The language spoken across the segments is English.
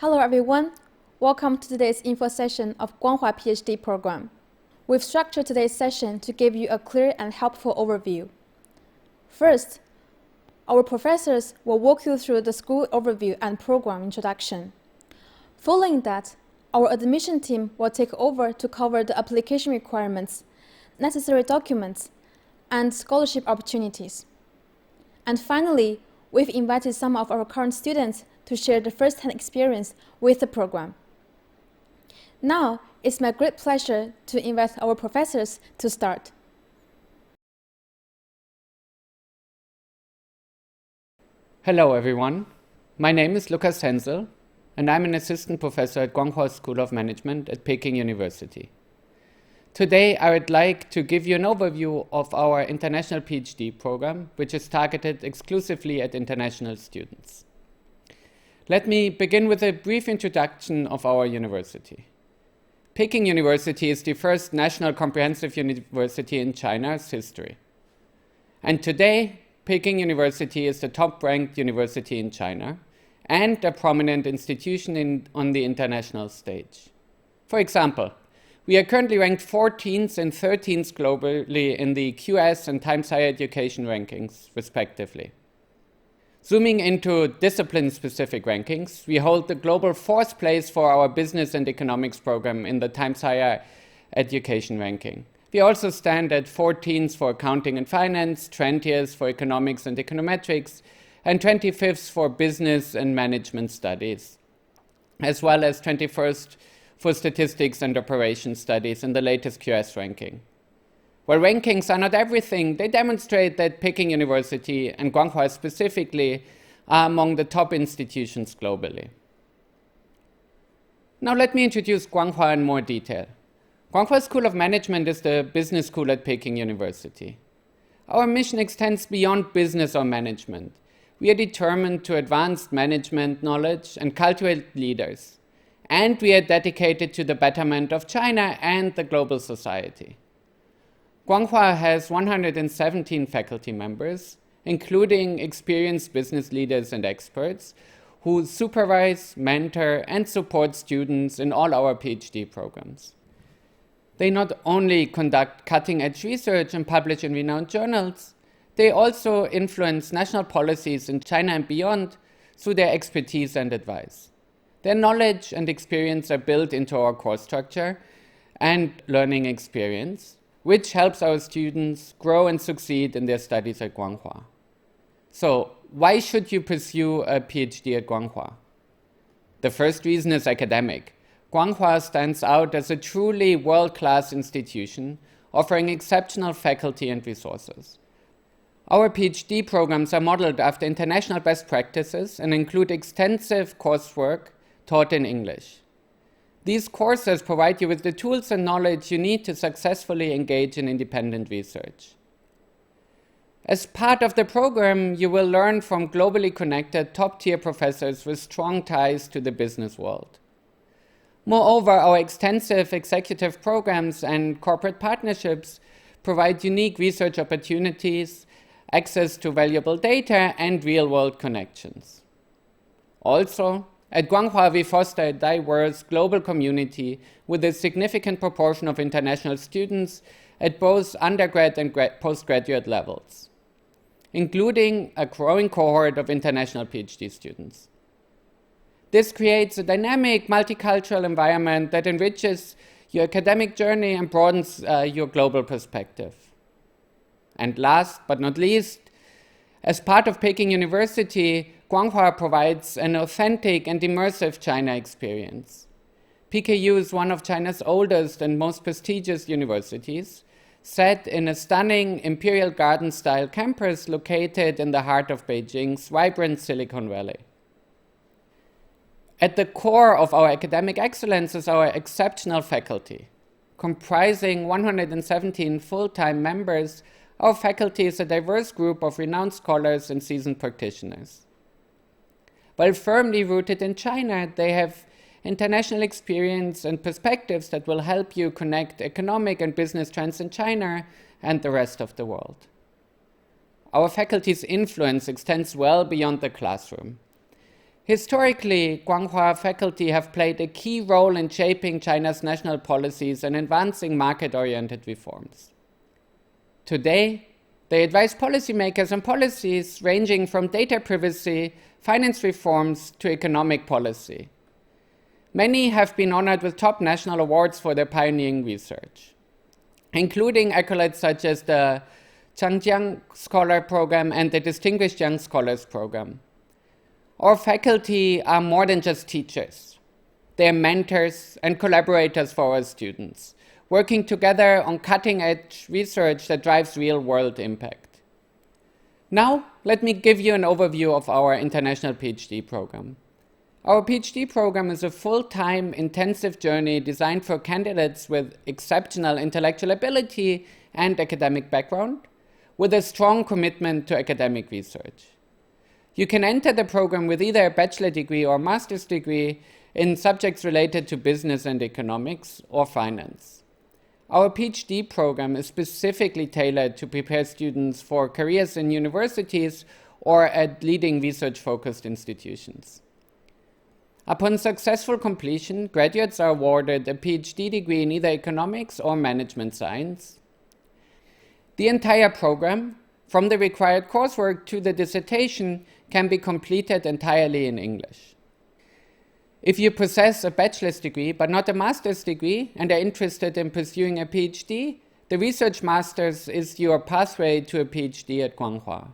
Hello everyone, welcome to today's info session of Guanghua Ph.D. program. We've structured today's session to give you a clear and helpful overview. First, our professors will walk you through the school overview and program introduction. Following that, our admission team will take over to cover the application requirements, necessary documents, and scholarship opportunities. And finally, we've invited some of our current students to share the first-hand experience with the program. Now, it's my great pleasure to invite our professors to start. Hello everyone, my name is Lukas Hensel and I'm an assistant professor at Guanghua School of Management at Peking University. Today I would like to give you an overview of our international PhD program, which is targeted exclusively at international students. Let me begin with a brief introduction of our university. Peking University is the first national comprehensive university in China's history. And today, Peking University is the top-ranked university in China and a prominent institution on the international stage. For example, we are currently ranked 14th and 13th globally in the QS and Times Higher Education rankings, respectively. Zooming into discipline-specific rankings, we hold the global 4th place for our business and economics program in the Times Higher Education ranking. We also stand at 14th for accounting and finance, 20th for economics and econometrics, and 25th for business and management studies, as well as 21st for statistics and operations studies in the latest QS ranking. While rankings are not everything, they demonstrate that Peking University and Guanghua specifically are among the top institutions globally. Now let me introduce Guanghua in more detail. Guanghua School of Management is the business school at Peking University. Our mission extends beyond business or management. We are determined to advance management knowledge and cultivate leaders. And we are dedicated to the betterment of China and the global society. Guanghua has 117 faculty members, including experienced business leaders and experts who supervise, mentor, and support students in all our PhD programs. They not only conduct cutting-edge research and publish in renowned journals, they also influence national policies in China and beyond through their expertise and advice. Their knowledge and experience are built into our course structure and learning experience, which helps our students grow and succeed in their studies at Guanghua. So, why should you pursue a PhD at Guanghua? The first reason is academic. Guanghua stands out as a truly world-class institution, offering exceptional faculty and resources. Our PhD programs are modeled after international best practices and include extensive coursework taught in English. These courses provide you with the tools and knowledge you need to successfully engage in independent research. As part of the program, you will learn from globally connected top-tier professors with strong ties to the business world. Moreover, our extensive executive programs and corporate partnerships provide unique research opportunities, access to valuable data, and real-world connections. Also, at Guanghua, we foster a diverse global community with a significant proportion of international students at both undergrad and postgraduate levels, including a growing cohort of international PhD students. This creates a dynamic, multicultural environment that enriches your academic journey and broadens your global perspective. And last but not least, as part of Peking University, Guanghua provides an authentic and immersive China experience. PKU is one of China's oldest and most prestigious universities, set in a stunning Imperial Garden-style campus located in the heart of Beijing's vibrant Silicon Valley. At the core of our academic excellence is our exceptional faculty. Comprising 117 full-time members, our faculty is a diverse group of renowned scholars and seasoned practitioners. While firmly rooted in China, they have international experience and perspectives that will help you connect economic and business trends in China and the rest of the world. Our faculty's influence extends well beyond the classroom. Historically, Guanghua faculty have played a key role in shaping China's national policies and advancing market-oriented reforms. Today, they advise policymakers on policies ranging from data privacy, finance reforms, to economic policy. Many have been honored with top national awards for their pioneering research, including accolades such as the Changjiang Scholar Program and the Distinguished Young Scholars Program. Our faculty are more than just teachers. They are mentors and collaborators for our students, working together on cutting-edge research that drives real-world impact. Now, let me give you an overview of our international PhD program. Our PhD program is a full-time, intensive journey designed for candidates with exceptional intellectual ability and academic background, with a strong commitment to academic research. You can enter the program with either a bachelor degree or master's degree in subjects related to business and economics or finance. Our PhD program is specifically tailored to prepare students for careers in universities or at leading research-focused institutions. Upon successful completion, graduates are awarded a PhD degree in either economics or management science. The entire program, from the required coursework to the dissertation, can be completed entirely in English. If you possess a bachelor's degree but not a master's degree and are interested in pursuing a PhD, the Research Masters is your pathway to a PhD at Guanghua.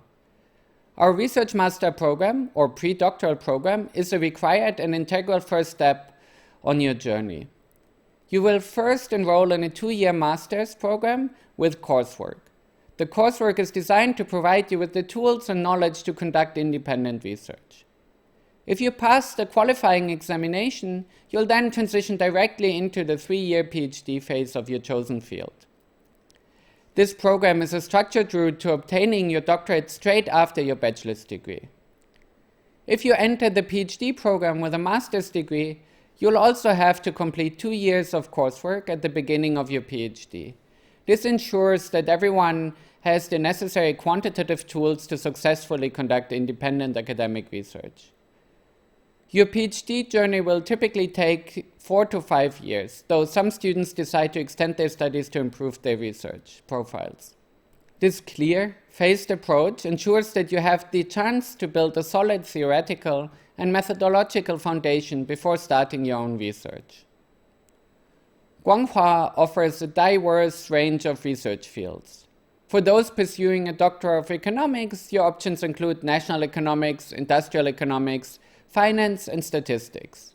Our Research Master program, or pre-doctoral program, is a required and integral first step on your journey. You will first enroll in a 2-year master's program with coursework. The coursework is designed to provide you with the tools and knowledge to conduct independent research. If you pass the qualifying examination, you'll then transition directly into the 3-year PhD phase of your chosen field. This program is a structured route to obtaining your doctorate straight after your bachelor's degree. If you enter the PhD program with a master's degree, you'll also have to complete 2 years of coursework at the beginning of your PhD. This ensures that everyone has the necessary quantitative tools to successfully conduct independent academic research. Your PhD journey will typically take 4 to 5 years, though some students decide to extend their studies to improve their research profiles. This clear, phased approach ensures that you have the chance to build a solid theoretical and methodological foundation before starting your own research. Guanghua offers a diverse range of research fields. For those pursuing a Doctor of Economics, your options include national economics, industrial economics, finance, and statistics.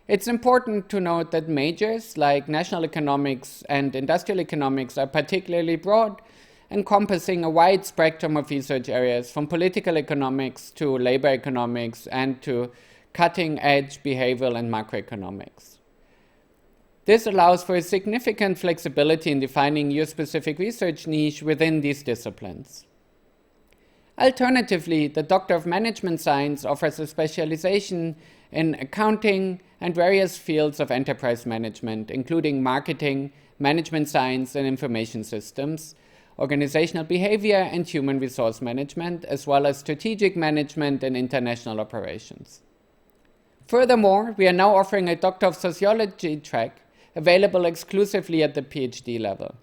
It's important to note that majors like national economics and industrial economics are particularly broad, encompassing a wide spectrum of research areas from political economics to labor economics and to cutting-edge behavioral and macroeconomics. This allows for a significant flexibility in defining your specific research niche within these disciplines. Alternatively, the Doctor of Management Science offers a specialization in accounting and various fields of enterprise management, including marketing, management science and information systems, organizational behavior and human resource management, as well as strategic management and international operations. Furthermore, we are now offering a Doctor of Sociology track available exclusively at the PhD level.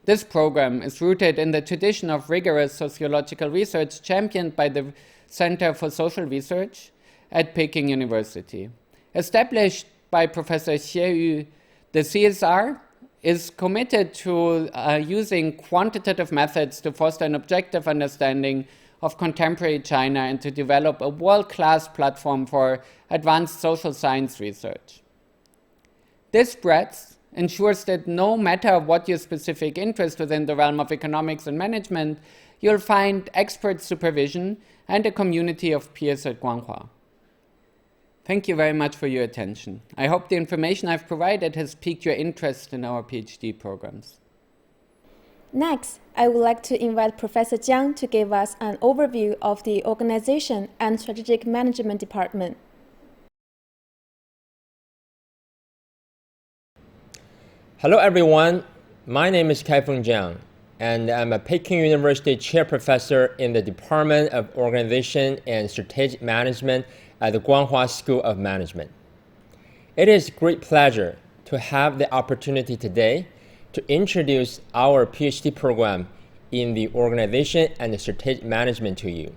This program is rooted in the tradition of rigorous sociological research championed by the Center for Social Research at Peking University. Established by Professor Xie Yu, the CSR is committed to using quantitative methods to foster an objective understanding of contemporary China and to develop a world-class platform for advanced social science research. This breadth ensures that no matter what your specific interest within the realm of economics and management, you'll find expert supervision and a community of peers at Guanghua. Thank you very much for your attention. I hope the information I've provided has piqued your interest in our PhD programs. Next, I would like to invite Professor Jiang to give us an overview of the Organization and Strategic Management Department. Hello everyone, my name is Kaifeng Jiang. and I'm a Peking University Chair Professor in the Department of Organization and Strategic Management at the Guanghua School of Management. It is a great pleasure to have the opportunity today to introduce our PhD program in the Organization and Strategic Management to you.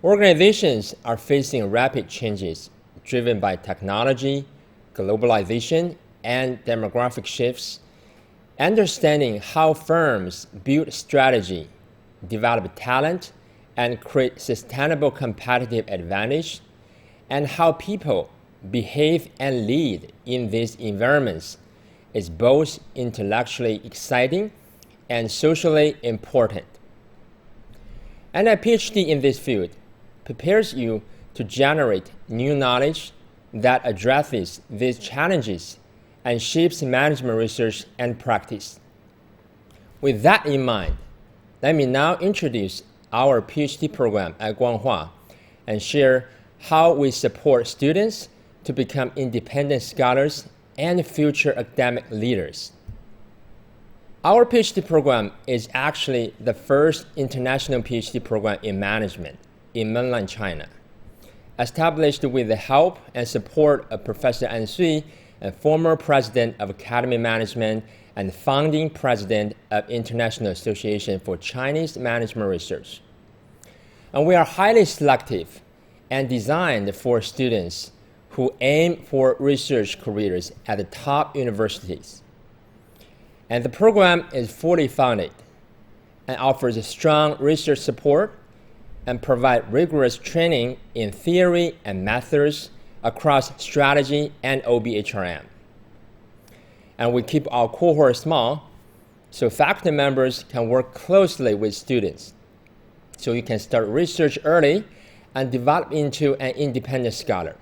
Organizations are facing rapid changes driven by technology, globalization, and demographic shifts. Understanding how firms build strategy, develop talent, and create sustainable competitive advantage, and how people behave and lead in these environments is both intellectually exciting and socially important. And a PhD in this field prepares you to generate new knowledge that addresses these challenges and shapes management research and practice. With that in mind, let me now introduce our PhD program at Guanghua and share how we support students to become independent scholars and future academic leaders. Our PhD program is actually the first international PhD program in management in mainland China, established with the help and support of Professor An Sui, a former president of Academy Management and founding president of International Association for Chinese Management Research. And we are highly selective and designed for students who aim for research careers at the top universities. And the program is fully funded and offers strong research support and provide rigorous training in theory and methods across strategy and OBHRM. And we keep our cohort small so faculty members can work closely with students so you can start research early and develop into an independent scholar.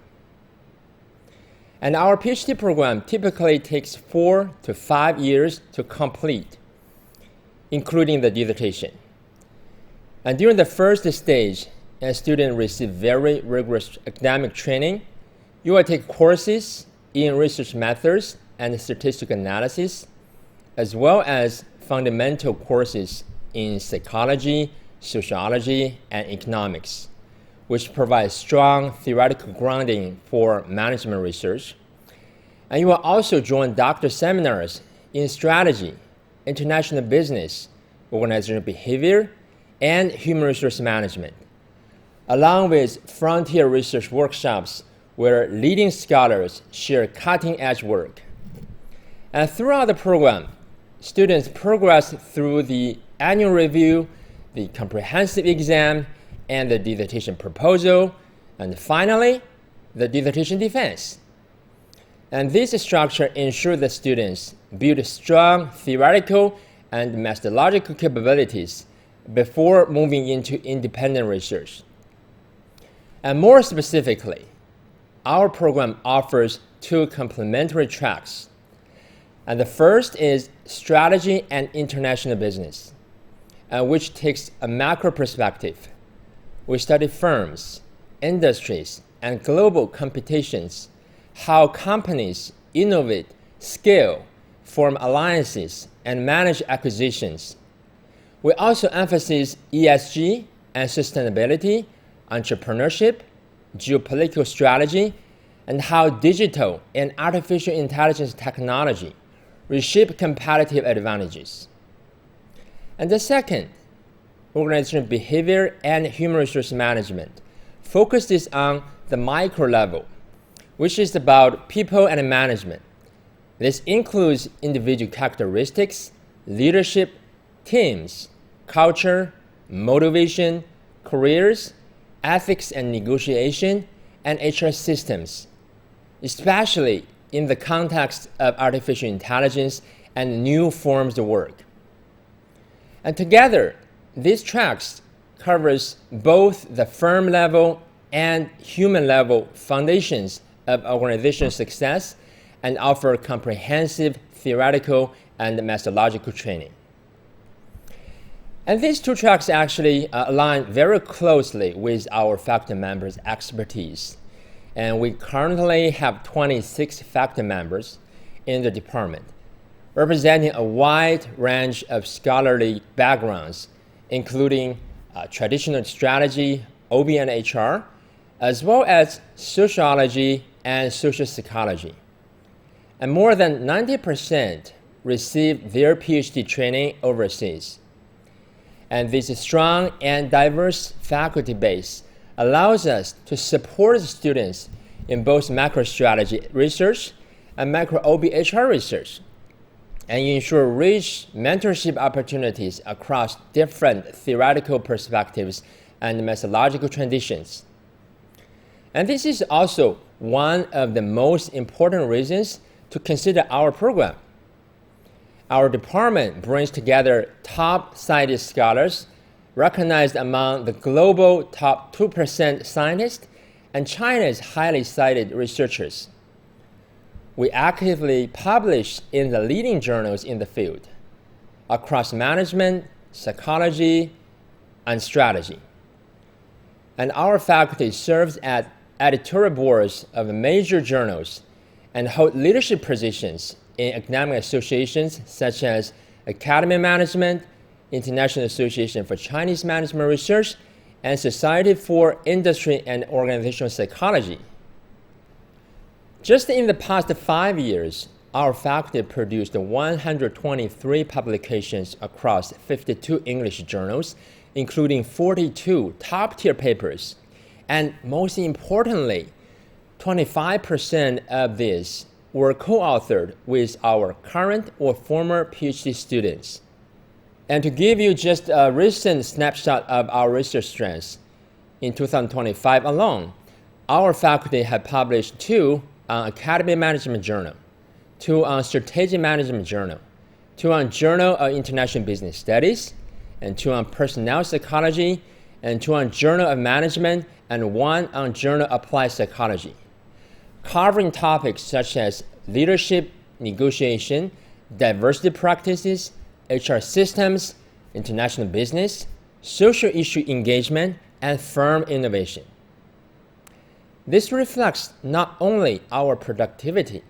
And our PhD program typically takes 4 to 5 years to complete, including the dissertation. And during the first stage, a student receives very rigorous academic training. You will take courses in research methods and statistical analysis, as well as fundamental courses in psychology, sociology, and economics, which provide strong theoretical grounding for management research. And you will also join doctoral seminars in strategy, international business, organizational behavior, and human resource management, along with frontier research workshops where leading scholars share cutting-edge work. And throughout the program, students progress through the annual review, the comprehensive exam, and the dissertation proposal, and finally, the dissertation defense. And this structure ensures that students build strong theoretical and methodological capabilities before moving into independent research. And more specifically, our program offers 2 complementary tracks. And the first is strategy and international business, which takes a macro perspective. We study firms, industries, and global competitions, how companies innovate, scale, form alliances, and manage acquisitions. We also emphasize ESG and sustainability, entrepreneurship, geopolitical strategy, and how digital and artificial intelligence technology reshape competitive advantages. And the second, organizational behavior and human resource management, focuses on the micro level, which is about people and management. This includes individual characteristics, leadership, teams, culture, motivation, careers, ethics and negotiation, and HR systems, especially in the context of artificial intelligence and new forms of work. And together, these tracks covers both the firm level and human level foundations of organizational success and offer comprehensive theoretical and methodological training. And these 2 tracks actually align very closely with our faculty members' expertise. And we currently have 26 faculty members in the department. representing a wide range of scholarly backgrounds, including traditional strategy, OB and HR, as well as sociology and social psychology. And more than 90% received their PhD training overseas. And this strong and diverse faculty base allows us to support students in both macro-strategy research and macro-OB/HR research, and ensure rich mentorship opportunities across different theoretical perspectives and methodological traditions. And this is also one of the most important reasons to consider our program. Our department brings together top-cited scholars recognized among the global top 2% scientists and China's highly cited researchers. We actively publish in the leading journals in the field across management, psychology, and strategy. And our faculty serves at editorial boards of major journals and hold leadership positions in academic associations such as Academy of Management, International Association for Chinese Management Research, and Society for Industry and Organizational Psychology. Just in the past 5 years, our faculty produced 123 publications across 52 English journals, including 42 top-tier papers. And most importantly, 25% of these were co-authored with our current or former PhD students. And to give you just a recent snapshot of our research strengths, in 2025 alone, our faculty have published 2 on Academy Management Journal, 2 on Strategic Management Journal, 2 on Journal of International Business Studies, and 2 on Personnel Psychology, and 2 on Journal of Management, and 1 on Journal of Applied Psychology, covering topics such as leadership, negotiation, diversity practices, HR systems, international business, social issue engagement, and firm innovation. This reflects not only our productivity,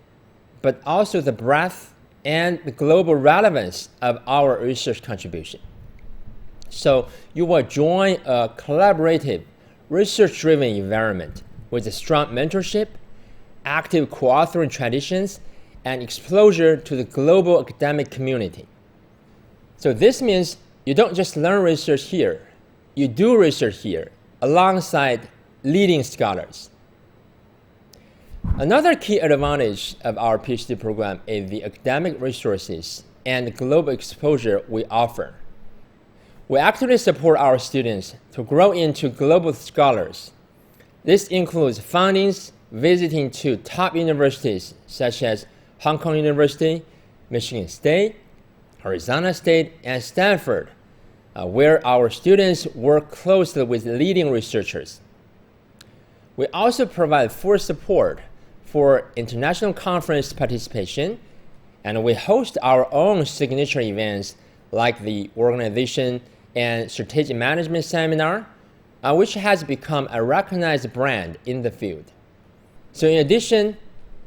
but also the breadth and the global relevance of our research contribution. So you will join a collaborative, research-driven environment with a strong mentorship, active co-authoring traditions, and exposure to the global academic community. So this means you don't just learn research here, you do research here alongside leading scholars. Another key advantage of our PhD program is the academic resources and the global exposure we offer. We actively support our students to grow into global scholars. This includes fundings, visiting to top universities such as Hong Kong University, Michigan State, Arizona State, and Stanford, where our students work closely with leading researchers. We also provide full support for international conference participation, and we host our own signature events like the Organization and Strategic Management Seminar, which has become a recognized brand in the field. So in addition,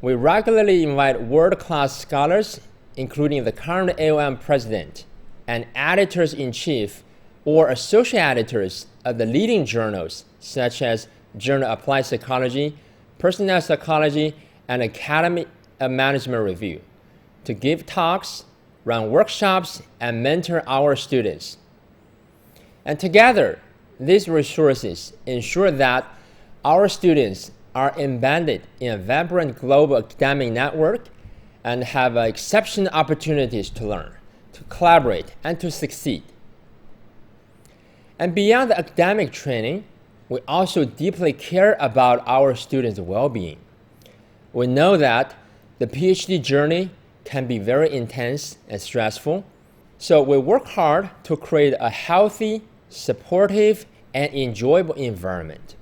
we regularly invite world-class scholars, including the current AOM president and editors-in-chief or associate editors of the leading journals such as Journal of Applied Psychology, Personnel Psychology, and Academy of Management Review, to give talks, run workshops, and mentor our students. And together, these resources ensure that our students are embedded in a vibrant global academic network and have exceptional opportunities to learn, to collaborate, and to succeed. And beyond the academic training, we also deeply care about our students' well-being. We know that the PhD journey can be very intense and stressful, so we work hard to create a healthy, supportive, and enjoyable environment.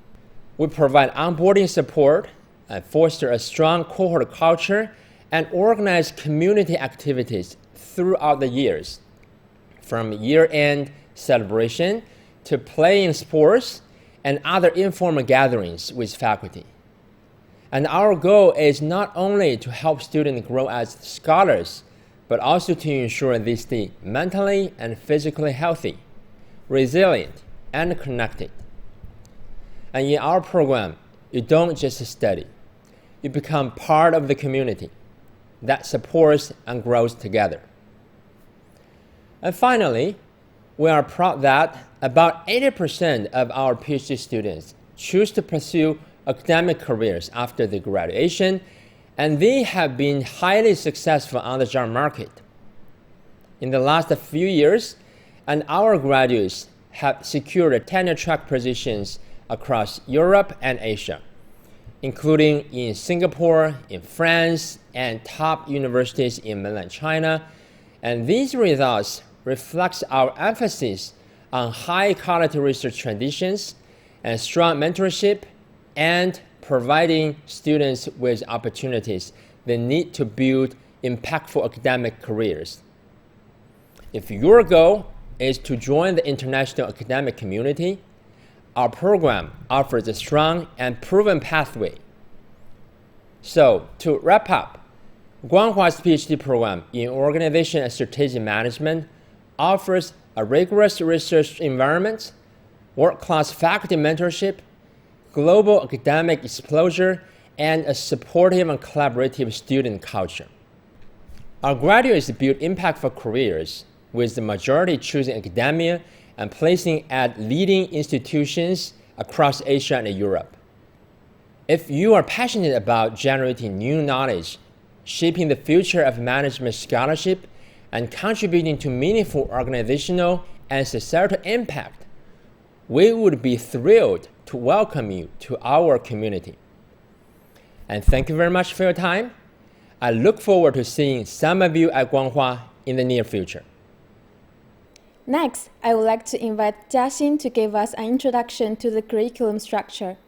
We provide onboarding support and foster a strong cohort culture and organize community activities throughout the years, from year-end celebration to playing sports and other informal gatherings with faculty. And our goal is not only to help students grow as scholars, but also to ensure they stay mentally and physically healthy, resilient, and connected. And in our program, you don't just study, you become part of the community that supports and grows together. And finally, we are proud that about 80% of our PhD students choose to pursue academic careers after their graduation, and they have been highly successful on the job market. In the last few years, and our graduates have secured tenure-track positions across Europe and Asia, including in Singapore, in France, and top universities in mainland China. And these results reflect our emphasis on high-quality research traditions and strong mentorship and providing students with opportunities they need to build impactful academic careers. If your goal is to join the international academic community, our program offers a strong and proven pathway. So, to wrap up, Guanghua's PhD program in Organization and Strategic Management offers a rigorous research environment, world-class faculty mentorship, global academic exposure, and a supportive and collaborative student culture. Our graduates build impactful careers, with the majority choosing academia and placing at leading institutions across Asia and Europe. If you are passionate about generating new knowledge, shaping the future of management scholarship, and contributing to meaningful organizational and societal impact, we would be thrilled to welcome you to our community. And thank you very much for your time. I look forward to seeing some of you at Guanghua in the near future. Next, I would like to invite Jiaxin to give us an introduction to the curriculum structure.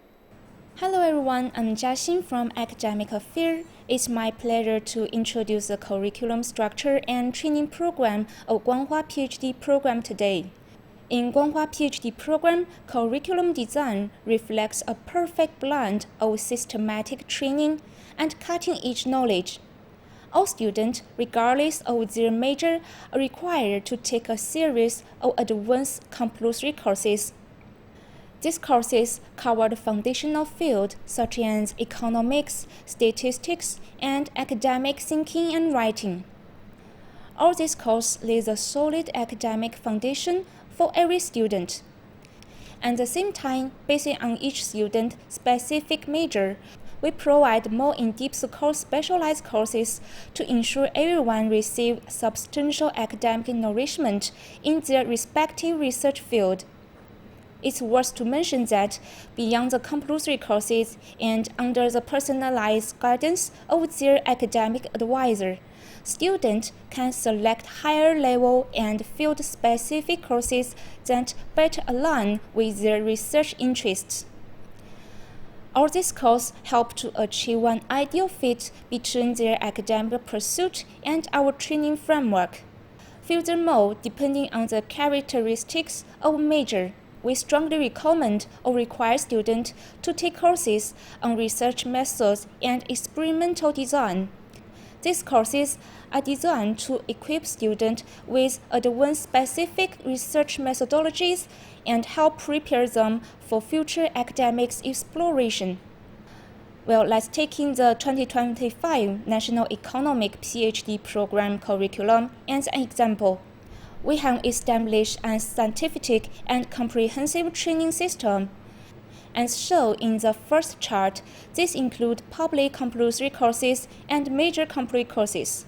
Hello everyone, I'm Jiaxin from Academic Affairs. It's my pleasure to introduce the curriculum structure and training program of Guanghua PhD program today. In Guanghua PhD program, curriculum design reflects a perfect blend of systematic training and cutting-edge knowledge. All students, regardless of their major, are required to take a series of advanced compulsory courses. These courses cover the foundational fields such as economics, statistics, and academic thinking and writing. All these courses lay a solid academic foundation for every student. At the same time, based on each student's specific major, we provide more in-depth specialized courses to ensure everyone receives substantial academic nourishment in their respective research field. It's worth to mention that beyond the compulsory courses and under the personalized guidance of their academic advisor, students can select higher-level and field-specific courses that better align with their research interests. All these courses help to achieve an ideal fit between their academic pursuit and our training framework. Furthermore, depending on the characteristics of major, we strongly recommend or require students to take courses on research methods and experimental design. These courses are designed to equip students with advanced specific research methodologies and help prepare them for future academic exploration. Well, let's take in the 2025 National Economic PhD Program curriculum as an example. We have established a scientific and comprehensive training system. As shown in the first chart, these include public compulsory courses and major compulsory courses,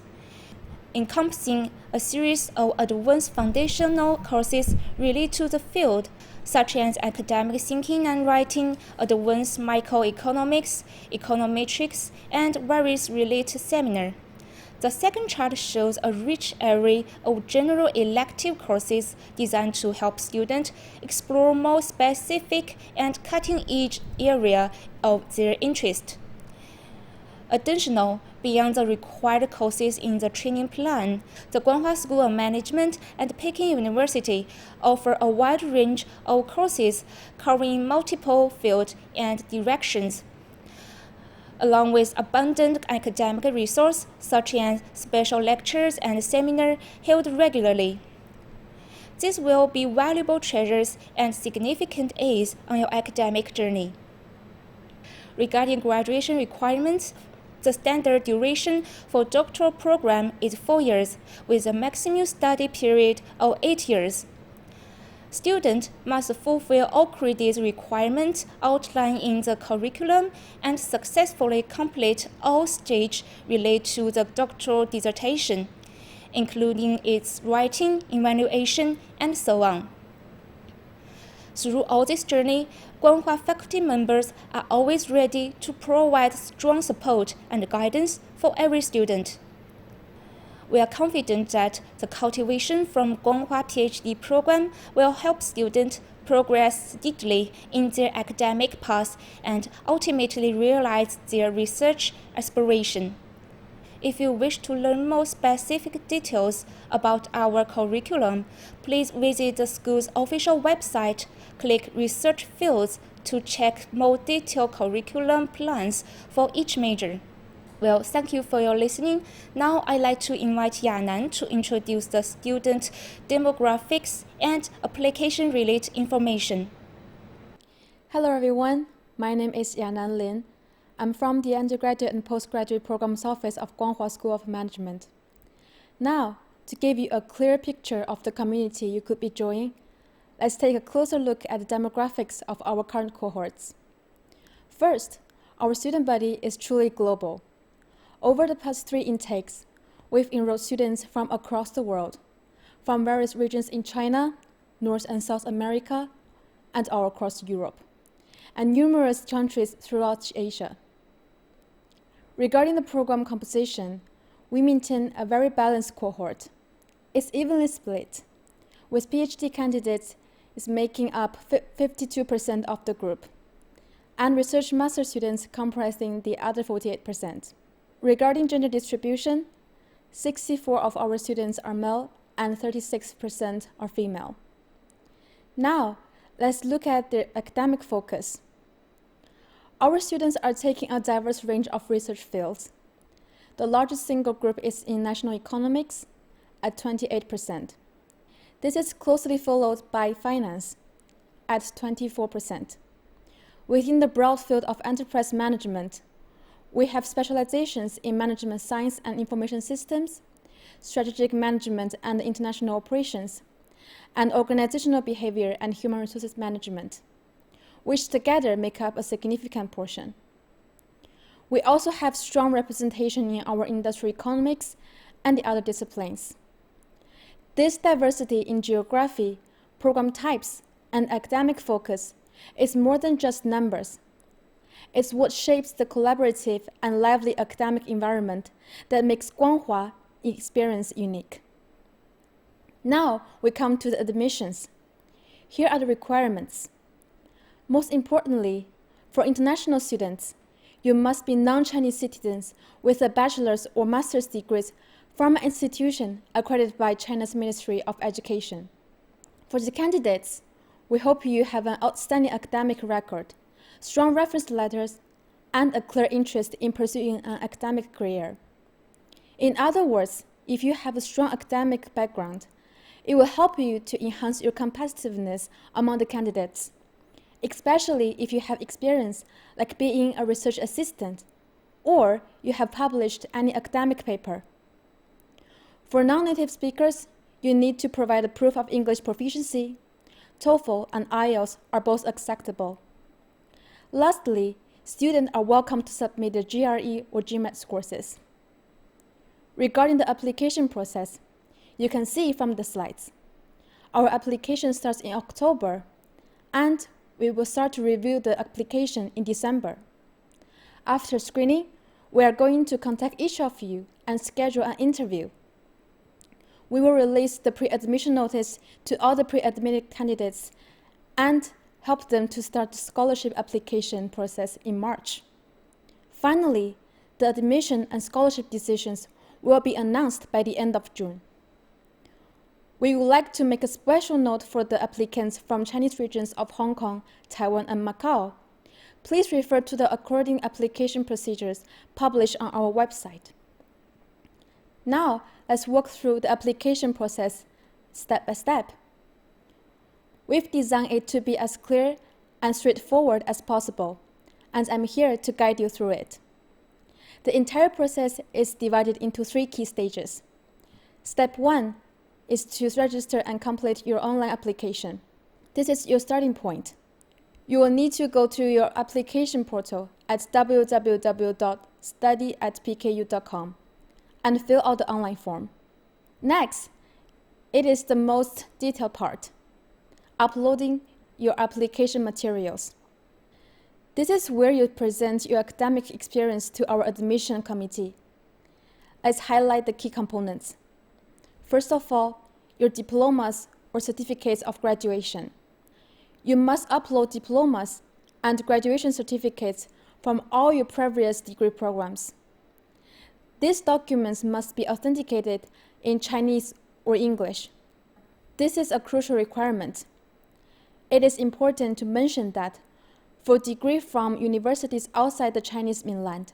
encompassing a series of advanced foundational courses related to the field, such as academic thinking and writing, advanced microeconomics, econometrics, and various related seminars. The second chart shows a rich array of general elective courses designed to help students explore more specific and cutting-edge areas of their interest. Additionally, beyond the required courses in the training plan, the Guanghua School of Management and Peking University offer a wide range of courses covering multiple fields and directions. along with abundant academic resources such as special lectures and seminars held regularly. These will be valuable treasures and significant aids on your academic journey. Regarding graduation requirements, the standard duration for doctoral program is 4 years, with a maximum study period of 8 years. Students must fulfill all credits requirements outlined in the curriculum and successfully complete all stages related to the doctoral dissertation, including its writing, evaluation, and so on. Through all this journey, Guanghua faculty members are always ready to provide strong support and guidance for every student. We are confident that the cultivation from Guanghua Ph.D. program will help students progress steadily in their academic path and ultimately realize their research aspiration. If you wish to learn more specific details about our curriculum, please visit the school's official website, click Research Fields to check more detailed curriculum plans for each major. Well, thank you for your listening. Now I'd like to invite Yanan to introduce the student demographics and application-related information. Hello everyone, my name is Yanan Lin. I'm from the Undergraduate and Postgraduate Programs Office of Guanghua School of Management. Now, to give you a clear picture of the community you could be joining, let's take a closer look at the demographics of our current cohorts. First, our student body is truly global. Over the past 3 intakes, we've enrolled students from across the world, from various regions in China, North and South America, and all across Europe, and numerous countries throughout Asia. Regarding the program composition, we maintain a very balanced cohort. It's evenly split, with PhD candidates is making up 52% of the group, and research master students comprising the other 48%. Regarding gender distribution, 64 of our students are male and 36% are female. Now, let's look at their academic focus. Our students are taking a diverse range of research fields. The largest single group is in national economics at 28%. This is closely followed by finance at 24%. Within the broad field of enterprise management, we have specializations in management science and information systems, strategic management and international operations, and organizational behavior and human resources management, which together make up a significant portion. We also have strong representation in our industrial economics and the other disciplines. This diversity in geography, program types, and academic focus is more than just numbers. It's what shapes the collaborative and lively academic environment that makes Guanghua experience unique. Now we come to the admissions. Here are the requirements. Most importantly, for international students, you must be non-Chinese citizens with a bachelor's or master's degrees from an institution accredited by China's Ministry of Education. For the candidates, we hope you have an outstanding academic record, strong reference letters, and a clear interest in pursuing an academic career. In other words, if you have a strong academic background, it will help you to enhance your competitiveness among the candidates, especially if you have experience like being a research assistant or you have published any academic paper. For non-native speakers, you need to provide a proof of English proficiency. TOEFL and IELTS are both acceptable. Lastly, students are welcome to submit their GRE or GMAT courses. Regarding the application process, you can see from the slides. Our application starts in October, and we will start to review the application in December. After screening, we are going to contact each of you and schedule an interview. We will release the pre-admission notice to all the pre-admitted candidates and help them to start the scholarship application process in March. Finally, the admission and scholarship decisions will be announced by the end of June. We would like to make a special note for the applicants from Chinese regions of Hong Kong, Taiwan, and Macau. please refer to the according application procedures published on our website. Now, let's walk through the application process step by step. We've designed it to be as clear and straightforward as possible, and I'm here to guide you through it. The entire process is divided into 3 key stages. Step 1 is to register and complete your online application. This is your starting point. You will need to go to your application portal at www.study@pku.com and fill out the online form. Next, it is the most detailed part, uploading your application materials. This is where you present your academic experience to our admission committee. Let's highlight the key components. First of all, your diplomas or certificates of graduation. You must upload diplomas and graduation certificates from all your previous degree programs. These documents must be authenticated in Chinese or English. This is a crucial requirement. It is important to mention that for degrees from universities outside the Chinese mainland,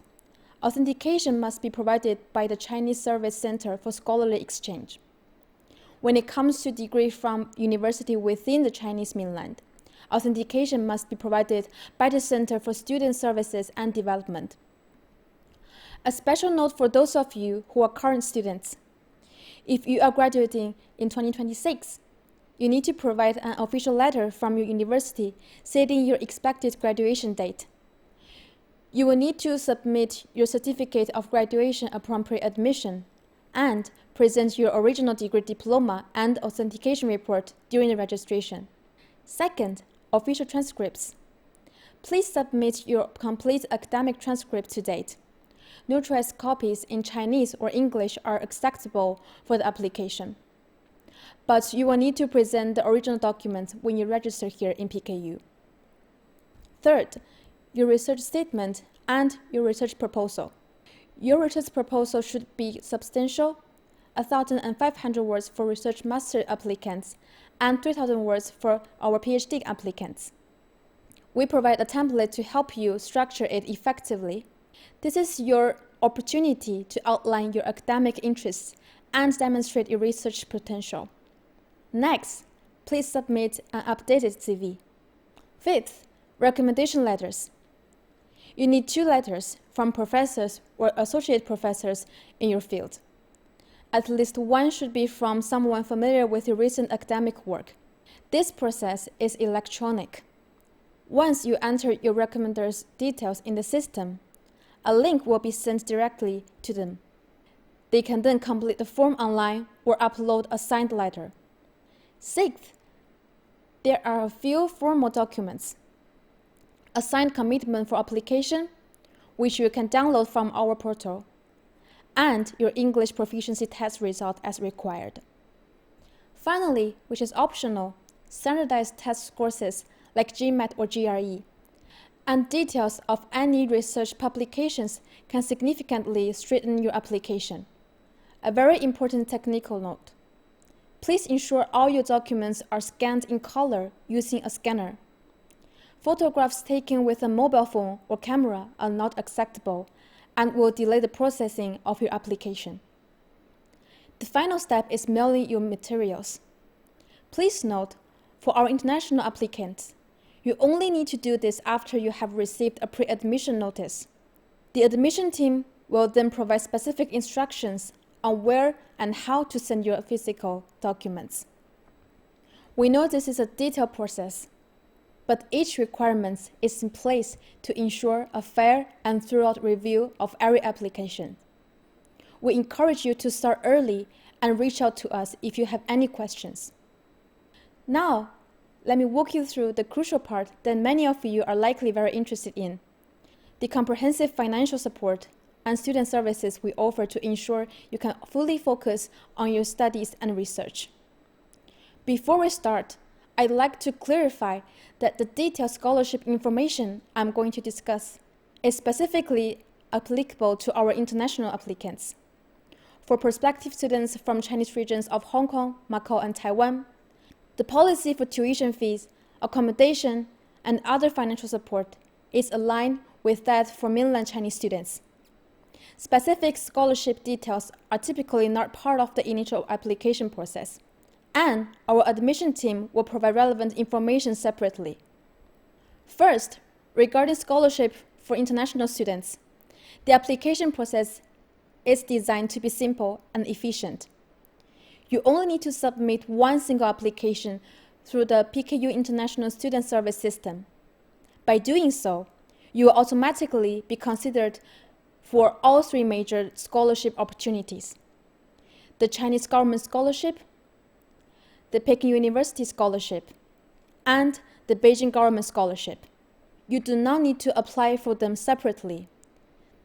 authentication must be provided by the Chinese Service Center for Scholarly Exchange. When it comes to degrees from university within the Chinese mainland, authentication must be provided by the Center for Student Services and Development. A special note for those of you who are current students. If you are graduating in 2026, you need to provide an official letter from your university stating your expected graduation date. You will need to submit your certificate of graduation upon pre-admission and present your original degree diploma and authentication report during the registration. Second, official transcripts. Please submit your complete academic transcript to date. Notarized copies in Chinese or English are acceptable for the application. But you will need to present the original document when you register here in PKU. Third, your research statement and your research proposal. Your research proposal should be substantial, 1,500 words for research master applicants, and 3,000 words for our PhD applicants. We provide a template to help you structure it effectively. This is your opportunity to outline your academic interests and demonstrate your research potential. Next, please submit an updated CV. Fifth, recommendation letters. You need 2 letters from professors or associate professors in your field. At least 1 should be from someone familiar with your recent academic work. This process is electronic. Once you enter your recommender's details in the system, a link will be sent directly to them. They can then complete the form online or upload a signed letter. Sixth, there are a few formal documents. A signed commitment for application, which you can download from our portal, and your English proficiency test result as required. Finally, which is optional, standardized test courses like GMAT or GRE, and details of any research publications can significantly strengthen your application. A very important technical note. Please ensure all your documents are scanned in color using a scanner. Photographs taken with a mobile phone or camera are not acceptable and will delay the processing of your application. The final step is mailing your materials. Please note, for our international applicants, you only need to do this after you have received a pre-admission notice. The admission team will then provide specific instructions on where and how to send your physical documents. We know this is a detailed process, but each requirement is in place to ensure a fair and thorough review of every application. We encourage you to start early and reach out to us if you have any questions. Now, let me walk you through the crucial part that many of you are likely very interested in: the comprehensive financial support and student services we offer to ensure you can fully focus on your studies and research. Before we start, I'd like to clarify that the detailed scholarship information I'm going to discuss is specifically applicable to our international applicants. For prospective students from Chinese regions of Hong Kong, Macau, and Taiwan, the policy for tuition fees, accommodation, and other financial support is aligned with that for mainland Chinese students. Specific scholarship details are typically not part of the initial application process, and our admission team will provide relevant information separately. First, regarding scholarship for international students, the application process is designed to be simple and efficient. You only need to submit one single application through the PKU International Student Service System. By doing so, you will automatically be considered for all three major scholarship opportunities: the Chinese Government Scholarship, the Peking University Scholarship, and the Beijing Government Scholarship. You do not need to apply for them separately.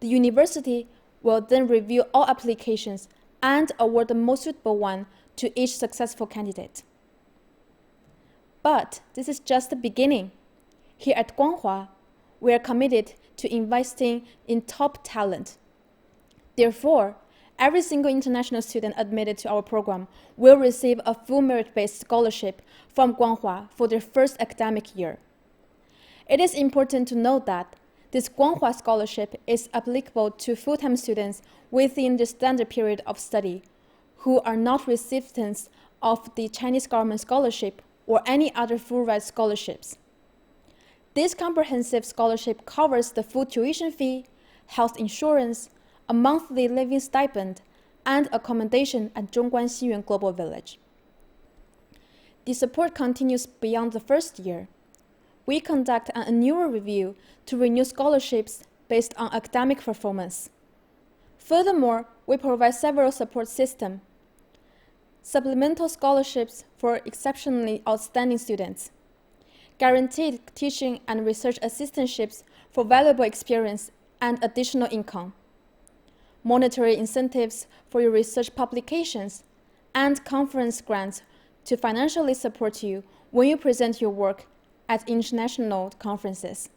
The university will then review all applications and award the most suitable one to each successful candidate. But this is just the beginning. Here at Guanghua, we are committed to investing in top talent. Therefore, every single international student admitted to our program will receive a full merit-based scholarship from Guanghua for their first academic year. It is important to note that this Guanghua scholarship is applicable to full-time students within the standard period of study who are not recipients of the Chinese Government Scholarship or any other full-ride scholarships. This comprehensive scholarship covers the full tuition fee, health insurance, a monthly living stipend, and accommodation at Zhongguan Xiyuan Global Village. The support continues beyond the first year. We conduct an annual review to renew scholarships based on academic performance. Furthermore, we provide several support systems: supplemental scholarships for exceptionally outstanding students, guaranteed teaching and research assistantships for valuable experience and additional income, monetary incentives for your research publications, and conference grants to financially support you when you present your work at international conferences.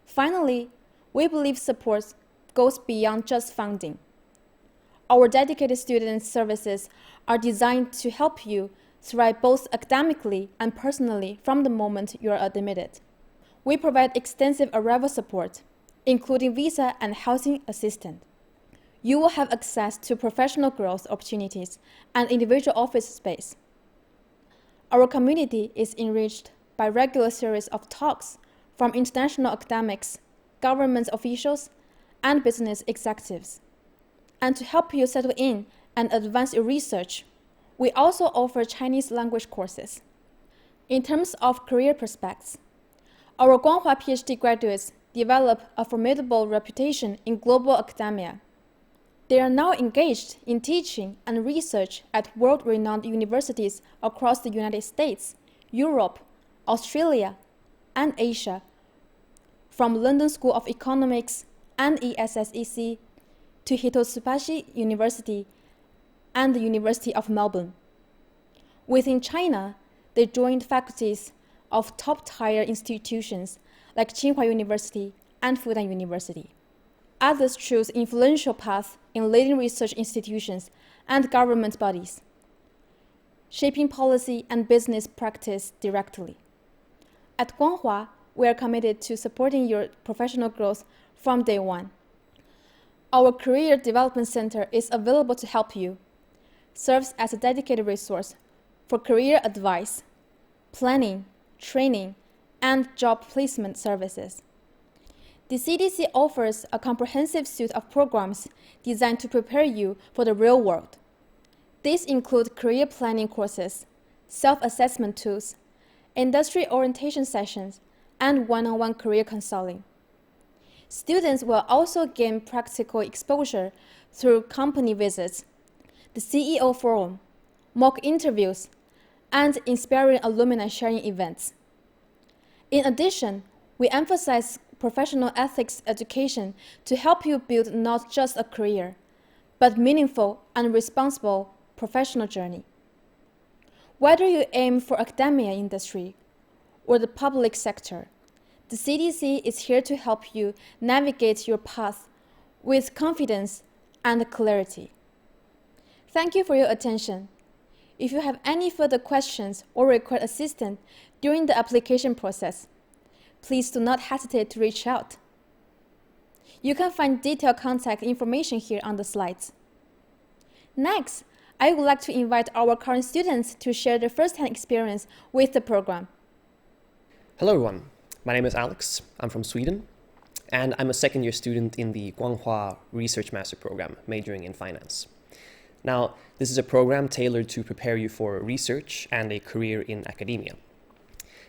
Finally, we believe support goes beyond just funding. Our dedicated student services are designed to help you thrive both academically and personally from the moment you are admitted. We provide extensive arrival support, including visa and housing assistance. You will have access to professional growth opportunities and individual office space. Our community is enriched by a regular series of talks from international academics, government officials, and business executives. And to help you settle in and advance your research, we also offer Chinese language courses. In terms of career prospects, our Guanghua Ph.D. graduates develop a formidable reputation in global academia. They are now engaged in teaching and research at world-renowned universities across the United States, Europe, Australia, and Asia, from London School of Economics and ESSEC to Hitotsubashi University and the University of Melbourne. Within China, they joined faculties of top-tier institutions like Tsinghua University and Fudan University. Others choose influential paths in leading research institutions and government bodies, shaping policy and business practice directly. At Guanghua, we are committed to supporting your professional growth from day one. Our Career Development Center is available to help you, serves as a dedicated resource for career advice, planning, training, and job placement services. The CDC offers a comprehensive suite of programs designed to prepare you for the real world. These include career planning courses, self-assessment tools, industry orientation sessions, and one-on-one career counseling. Students will also gain practical exposure through company visits, the CEO Forum, mock interviews, and inspiring alumni sharing events. In addition, we emphasize professional ethics education to help you build not just a career, but meaningful and responsible professional journey. Whether you aim for academia industry or the public sector, the CDC is here to help you navigate your path with confidence and clarity. Thank you for your attention. If you have any further questions or require assistance during the application process, please do not hesitate to reach out. You can find detailed contact information here on the slides. Next, I would like to invite our current students to share their first-hand experience with the program. Hello everyone, my name is Alex, I'm from Sweden, and I'm a second-year student in the Guanghua Research Master Program, majoring in finance. Now, this is a program tailored to prepare you for research and a career in academia.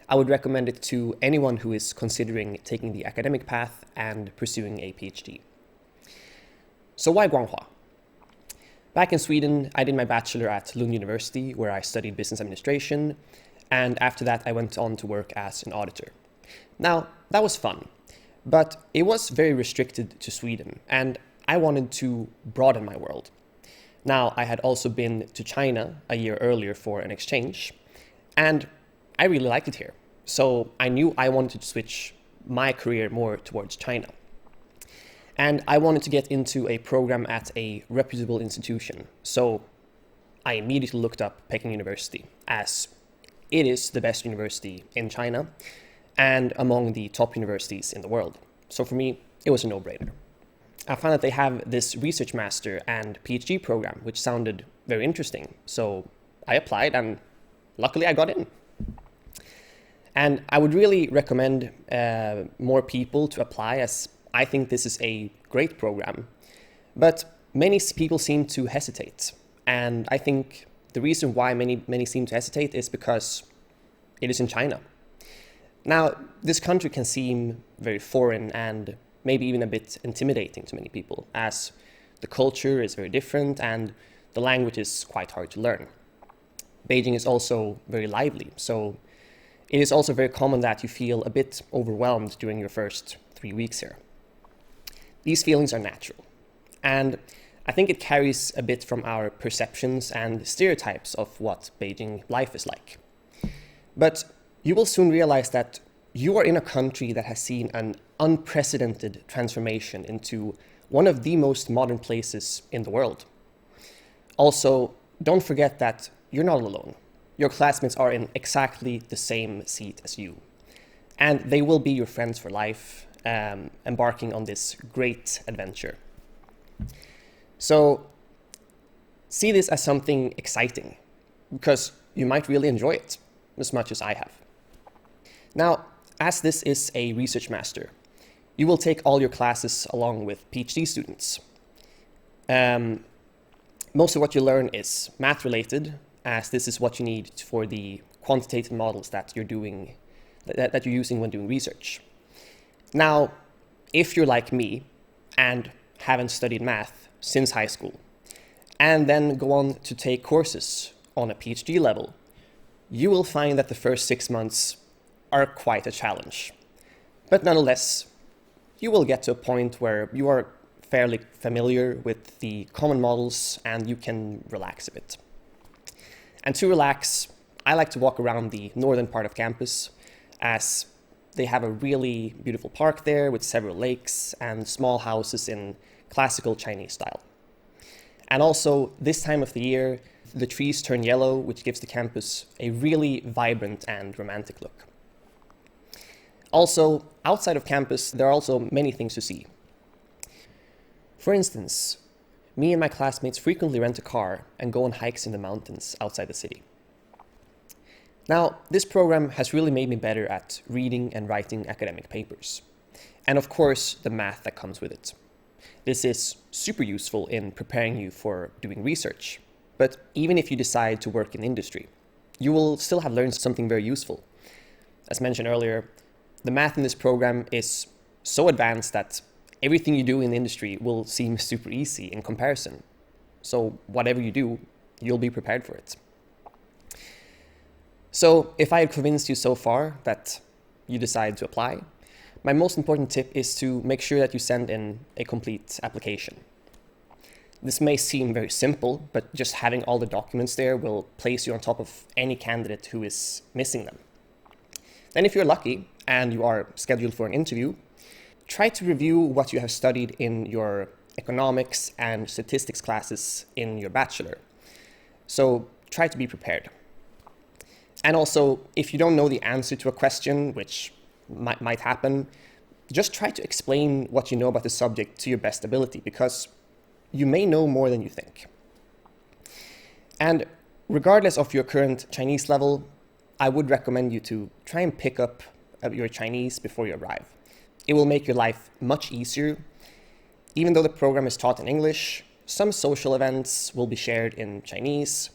I would recommend it to anyone who is considering taking the academic path and pursuing a PhD. So why Guanghua? Back in Sweden, I did my bachelor at Lund University, where I studied business administration, and after that I went on to work as an auditor. Now, that was fun, but it was very restricted to Sweden, and I wanted to broaden my world. Now, I had also been to China a year earlier for an exchange, and I really liked it here. So I knew I wanted to switch my career more towards China. And I wanted to get into a program at a reputable institution. So I immediately looked up Peking University, as it is the best university in China and among the top universities in the world. So for me, it was a no-brainer. I found that they have this research master and PhD program, which sounded very interesting. So I applied and luckily I got in. And I would really recommend more people to apply, as I think this is a great program. But many people seem to hesitate. And I think the reason why many seem to hesitate is because it is in China. Now, this country can seem very foreign and maybe even a bit intimidating to many people, as the culture is very different and the language is quite hard to learn. Beijing is also very lively, so it is also very common that you feel a bit overwhelmed during your first 3 weeks here. These feelings are natural, and I think it carries a bit from our perceptions and stereotypes of what Beijing life is like. But you will soon realize that you are in a country that has seen an unprecedented transformation into one of the most modern places in the world. Also, don't forget that you're not alone. Your classmates are in exactly the same seat as you, and they will be your friends for life, embarking on this great adventure. So see this as something exciting, because you might really enjoy it as much as I have. Now, as this is a research master, you will take all your classes along with PhD students. Most of what you learn is math related, as this is what you need for the quantitative models that you're using when doing research. Now, if you're like me and haven't studied math since high school, and then go on to take courses on a PhD level, you will find that the first 6 months are quite a challenge. But nonetheless, you will get to a point where you are fairly familiar with the common models and you can relax a bit. And to relax, I like to walk around the northern part of campus, as they have a really beautiful park there with several lakes and small houses in classical Chinese style. And also, this time of the year, the trees turn yellow, which gives the campus a really vibrant and romantic look. Also, outside of campus, there are also many things to see. For instance, me and my classmates frequently rent a car and go on hikes in the mountains outside the city. Now, this program has really made me better at reading and writing academic papers. And of course, the math that comes with it. This is super useful in preparing you for doing research. But even if you decide to work in industry, you will still have learned something very useful. As mentioned earlier, the math in this program is so advanced that everything you do in the industry will seem super easy in comparison. So whatever you do, you'll be prepared for it. So if I have convinced you so far that you decide to apply, my most important tip is to make sure that you send in a complete application. This may seem very simple, but just having all the documents there will place you on top of any candidate who is missing them. Then if you're lucky and you are scheduled for an interview, try to review what you have studied in your economics and statistics classes in your bachelor. So try to be prepared. And also, if you don't know the answer to a question, which might happen, just try to explain what you know about the subject to your best ability, because you may know more than you think. And regardless of your current Chinese level, I would recommend you to try and pick up your Chinese before you arrive. It will make your life much easier. Even though the program is taught in English, some social events will be shared in Chinese,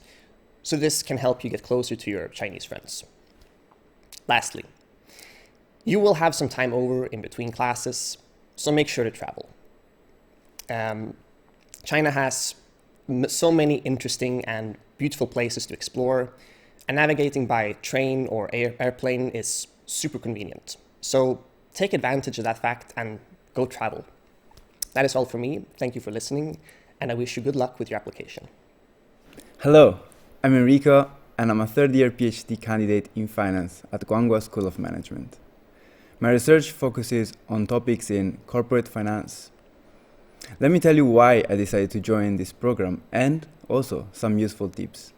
so this can help you get closer to your Chinese friends. Lastly, you will have some time over in between classes, so make sure to travel. China has so many interesting and beautiful places to explore, and navigating by train or airplane is super convenient. So take advantage of that fact and go travel. That is all for me. Thank you for listening, and I wish you good luck with your application. Hello, I'm Enrico, and I'm a third-year PhD candidate in finance at Guanghua School of Management. My research focuses on topics in corporate finance. Let me tell you why I decided to join this program and also some useful tips.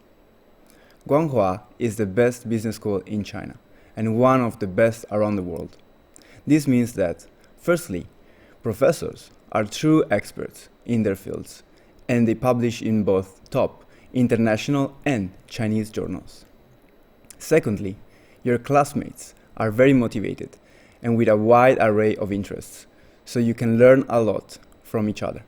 Guanghua is the best business school in China and one of the best around the world. This means that, firstly, professors are true experts in their fields, and they publish in both top international and Chinese journals. Secondly, your classmates are very motivated and with a wide array of interests, so you can learn a lot from each other.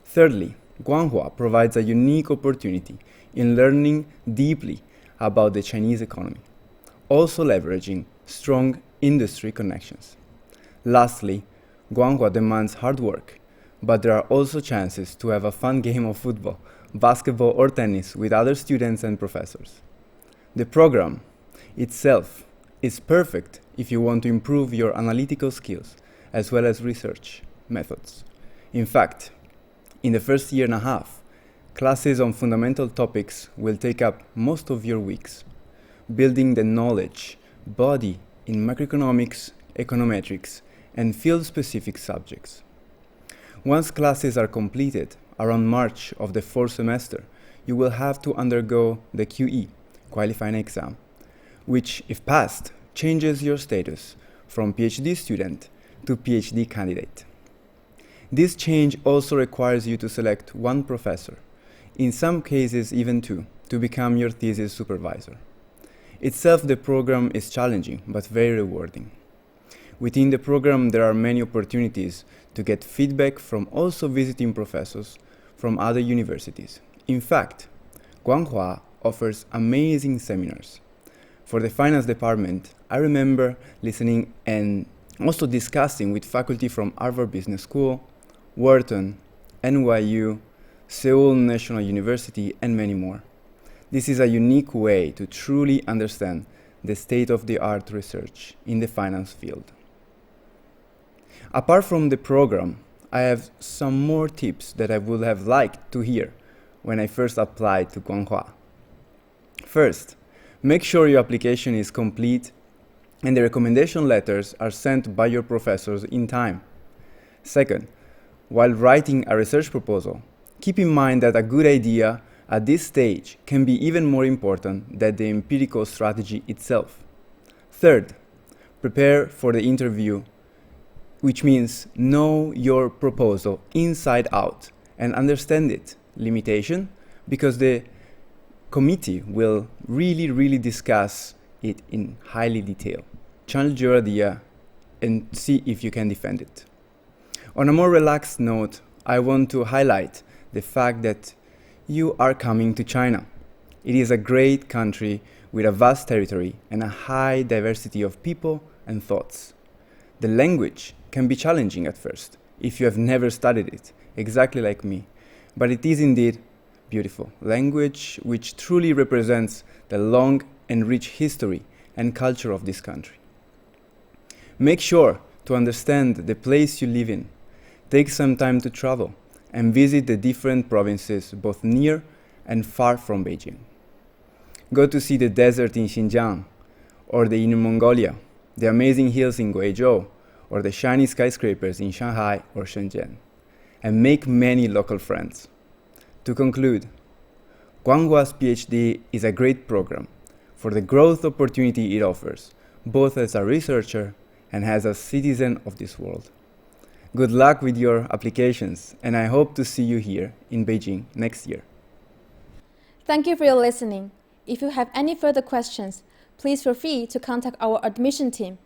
Thirdly, Guanghua provides a unique opportunity in learning deeply about the Chinese economy, also leveraging strong industry connections. Lastly, Guanghua demands hard work, but there are also chances to have a fun game of football, basketball, or tennis with other students and professors. The program itself is perfect if you want to improve your analytical skills as well as research methods. In fact, in the first year and a half, classes on fundamental topics will take up most of your weeks, building the knowledge body in macroeconomics, econometrics, and field-specific subjects. Once classes are completed, around March of the fourth semester, you will have to undergo the QE, qualifying exam, which, if passed, changes your status from PhD student to PhD candidate. This change also requires you to select one professor, in some cases even two, to become your thesis supervisor. Itself, the program is challenging but very rewarding. Within the program, there are many opportunities to get feedback from also visiting professors from other universities. In fact, Guanghua offers amazing seminars. For the finance department, I remember listening and also discussing with faculty from Harvard Business School, Wharton, NYU, Seoul National University, and many more. This is a unique way to truly understand the state-of-the-art research in the finance field. Apart from the program, I have some more tips that I would have liked to hear when I first applied to Guanghua. First, make sure your application is complete and the recommendation letters are sent by your professors in time. Second, while writing a research proposal, keep in mind that a good idea at this stage can be even more important than the empirical strategy itself. Third, prepare for the interview, which means know your proposal inside out and understand its limitation, because the committee will really discuss it in highly detail. Challenge your idea and see if you can defend it. On a more relaxed note, I want to highlight the fact that you are coming to China. It is a great country with a vast territory and a high diversity of people and thoughts. The language can be challenging at first if you have never studied it, exactly like me, but it is indeed beautiful language which truly represents the long and rich history and culture of this country. Make sure to understand the place you live in. Take some time to travel and visit the different provinces both near and far from Beijing. Go to see the desert in Xinjiang, or the Inner Mongolia, the amazing hills in Guizhou, or the shiny skyscrapers in Shanghai or Shenzhen, and make many local friends. To conclude, Guanghua's PhD is a great program for the growth opportunity it offers, both as a researcher and as a citizen of this world. Good luck with your applications, and I hope to see you here in Beijing next year. Thank you for your listening. If you have any further questions, please feel free to contact our admission team.